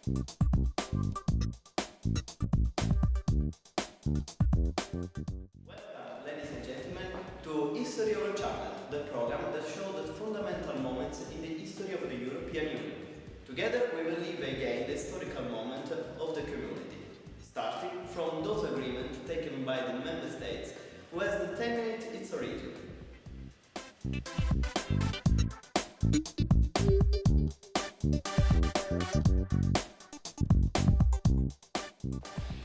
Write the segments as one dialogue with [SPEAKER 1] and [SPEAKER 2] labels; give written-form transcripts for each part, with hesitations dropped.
[SPEAKER 1] Welcome, ladies and gentlemen, to History of the Channel, the program that shows the fundamental moments in the history of the European Union. Together we will live again the historical moment of the community, starting from those agreements taken by the Member States who has determined its origin.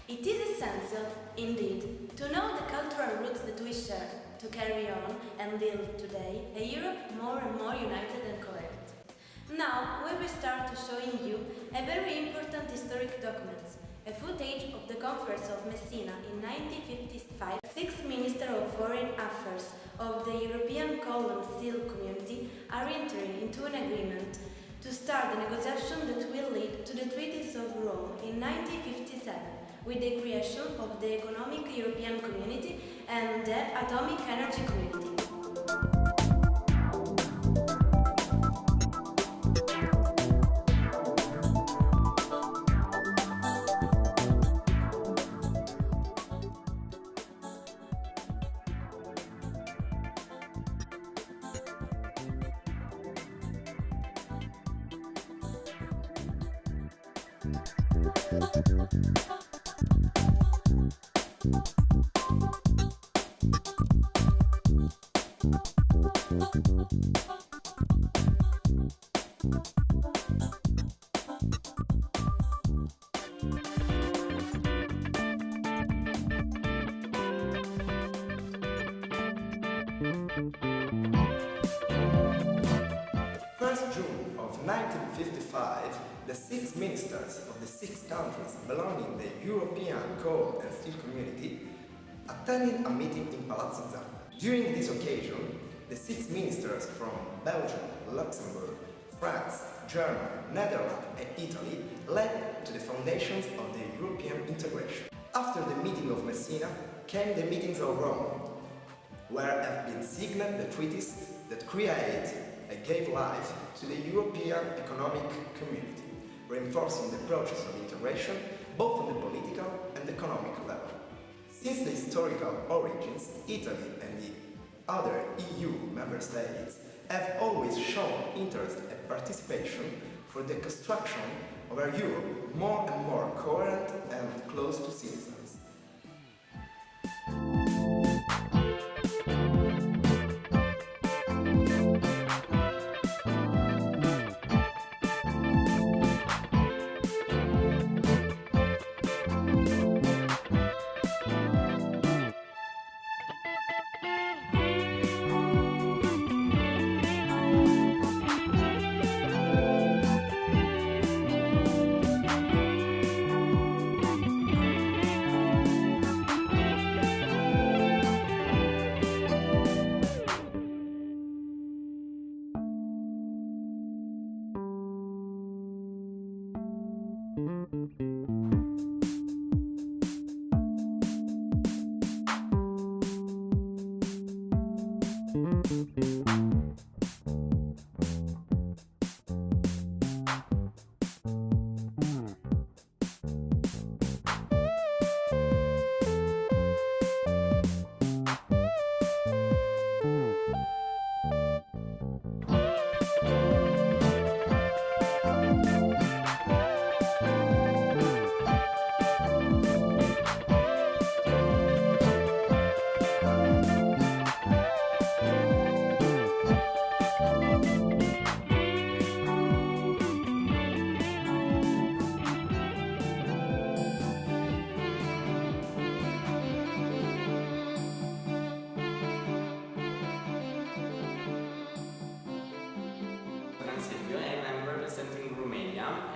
[SPEAKER 2] It is essential, indeed, to know the cultural roots that we share, to carry on and build today a Europe more and more united and coherent. Now we will start to showing you a very important historic document, a footage of the Conference of Messina in 1955. Six Ministers of Foreign Affairs of the European Coal and Steel Community are entering into an agreement to start the negotiation that will lead to the Treaties of Rome in 1957, with the creation of the Economic European Community and the Atomic Energy Community.
[SPEAKER 3] June of 1955, the six ministers of the six countries belonging to the European Coal and Steel Community attended a meeting in Palazzo Zampa. During this occasion, the six ministers from Belgium, Luxembourg, France, Germany, Netherlands and Italy led to the foundations of the European integration. After the meeting of Messina came the meetings of Rome, where have been signed the treaties that create and gave life to the European Economic Community, reinforcing the process of integration both on the political and economic level. Since the historical origins, Italy and the other EU member states have always shown interest and participation for the construction of a Europe more and more coherent and close to citizens.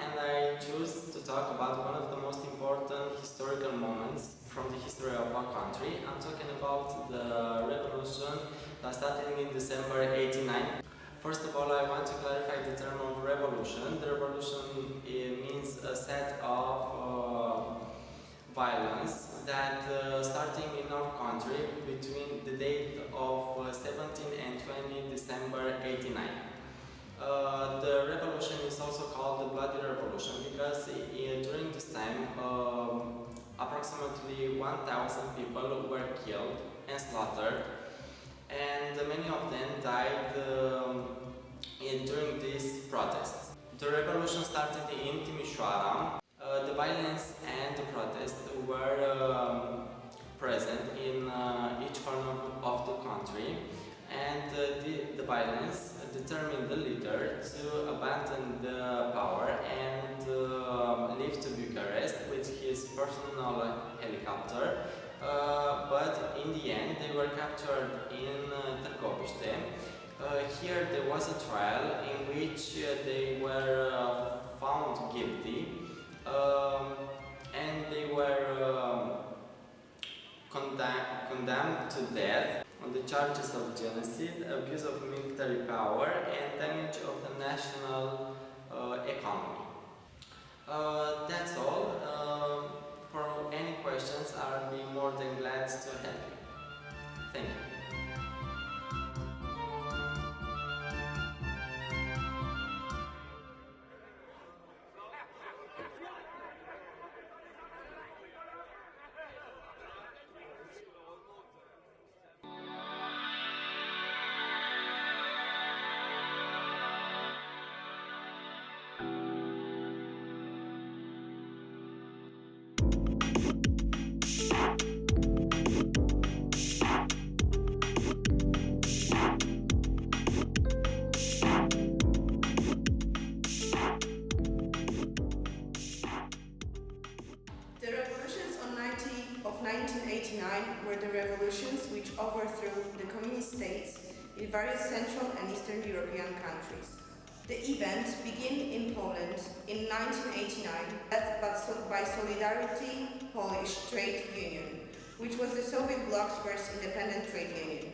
[SPEAKER 4] And I choose to talk about one of the most important historical moments from the history of our country. I'm talking about the revolution that started in December 89. First of all, I want to clarify the term of revolution. The revolution means a set of violence that starting in our country between the date of 17 and 20 December 89. The revolution is also called the Bloody Revolution. revolution because during this time approximately 1,000 people were killed and slaughtered, and many of them died during these protests. The revolution started in Timișoara. The violence and the protests were present in each corner of the country, and the violence determined the leader to abandon the power and leave to Bucharest with his personal helicopter, but in the end they were captured in Târgoviște. Here there was a trial in which they were found guilty, and they were condemned to death on the charges of genocide, abuse of military power, and damage of the national economy. That's all. For any questions, I'll be more than glad to help you. Thank you.
[SPEAKER 5] The revolutions of 1989 were the revolutions which overthrew the communist states in various Central and Eastern European countries. The event began in Poland in 1989 led by Solidarity Polish Trade Union, which was the Soviet bloc's first independent trade union.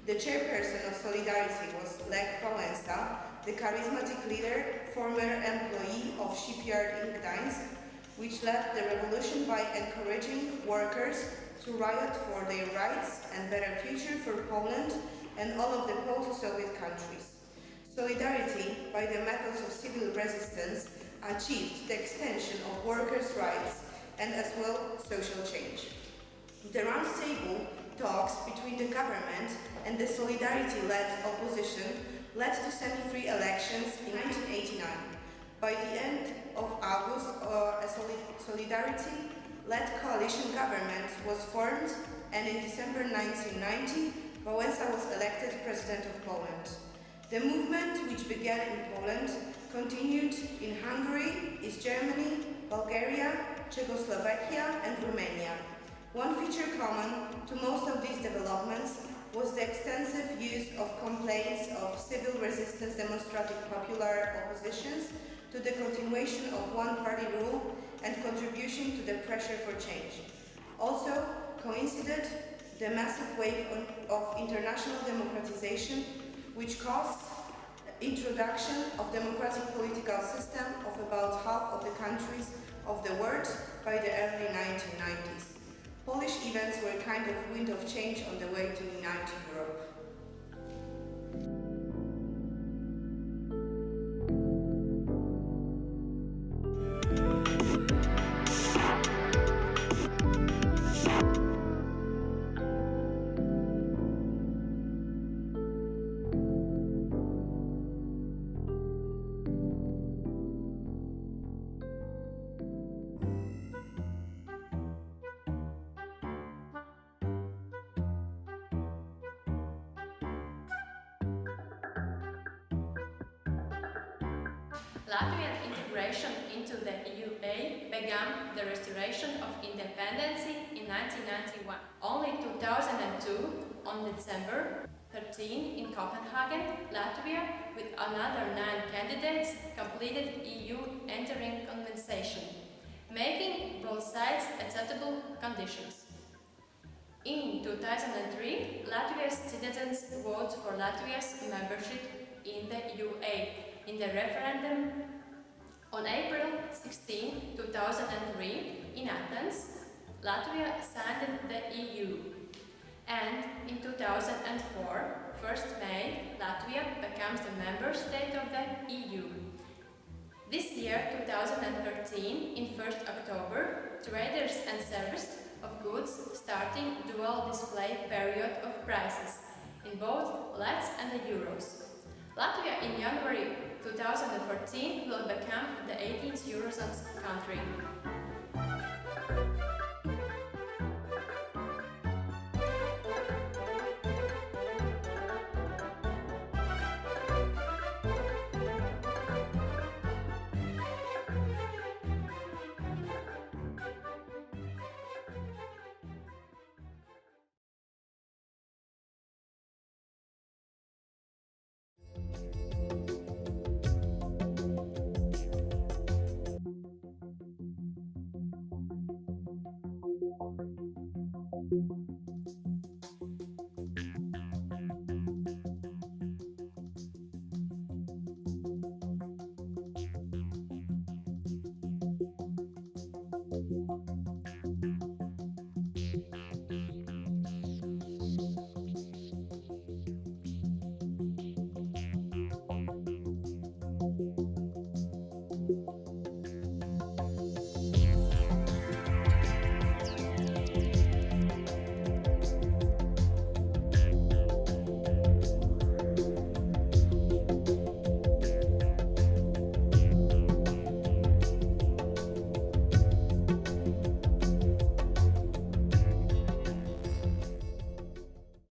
[SPEAKER 5] The chairperson of Solidarity was Lech Wałęsa, the charismatic leader, former employee of shipyard in Gdańsk, which led the revolution by encouraging workers to riot for their rights and better future for Poland and all of the post-Soviet countries. Solidarity, by the methods of civil resistance, achieved the extension of workers' rights and as well social change. The roundtable talks between the government and the Solidarity-led opposition led to semi-free elections in 1989. By the end of August, a Solidarity-led coalition government was formed, and in December 1990, Wałęsa was elected President of Poland. The movement, which began in Poland, continued in Hungary, East Germany, Bulgaria, Czechoslovakia, and Romania. One feature common to most of these developments was the extensive use of complaints of civil resistance demonstrating popular oppositions to the continuation of one-party rule and contribution to the pressure for change. Also coincided the massive wave of international democratization, which caused introduction of democratic political system of about half of the countries of the world by the early 1990s. Polish events were a kind of wind of change on the way to unite Europe.
[SPEAKER 2] Latvian integration into the EUA began the restoration of independence in 1991. Only 2002, on December 13 in Copenhagen, Latvia, with another 9 candidates, completed EU entering conversation, making both sides acceptable conditions. In 2003, Latvia's citizens voted for Latvia's membership in the EUA. In the referendum on April 16, 2003, in Athens, Latvia signed the EU. And in 2004, 1st May, Latvia becomes the member state of the EU. This year, 2013, in 1st October, traders and sellers of goods starting dual display period of prices in both Lats and the euros. Latvia in January 2014 will become the 18th Eurozone country.